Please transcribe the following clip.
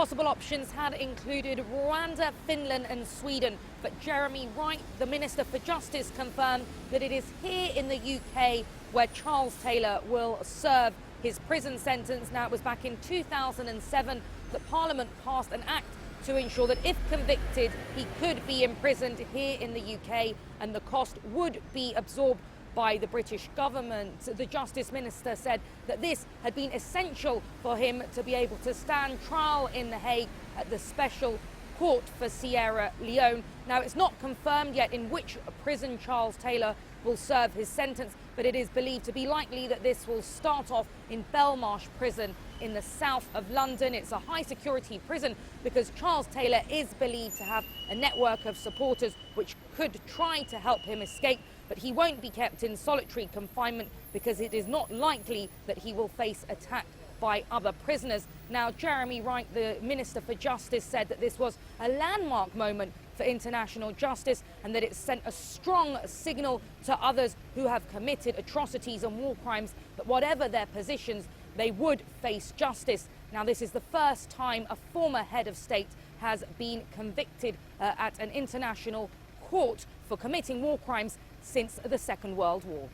possible options had included Rwanda, Finland and Sweden. But Jeremy Wright, the Minister for Justice, confirmed that it is here in the UK where Charles Taylor will serve his prison sentence. Now, it was back in 2007 that Parliament passed an act to ensure that if convicted, he could be imprisoned here in the UK and the cost would be absorbed by the British government. The Justice Minister said that this had been essential for him to be able to stand trial in The Hague at the Special Court for Sierra Leone. Now, it's not confirmed yet in which prison Charles Taylor will serve his sentence, but it is believed to be likely that this will start off in Belmarsh Prison in the south of London. It's a high security prison because Charles Taylor is believed to have a network of supporters which could try to help him escape, but he won't be kept in solitary confinement because it is not likely that he will face attack by other prisoners. Now, Jeremy Wright, the Minister for Justice, said that this was a landmark moment for international justice and that it sent a strong signal to others who have committed atrocities and war crimes that whatever their positions, they would face justice. Now, this is the first time a former head of state has been convicted at an international court for committing war crimes since the Second World War.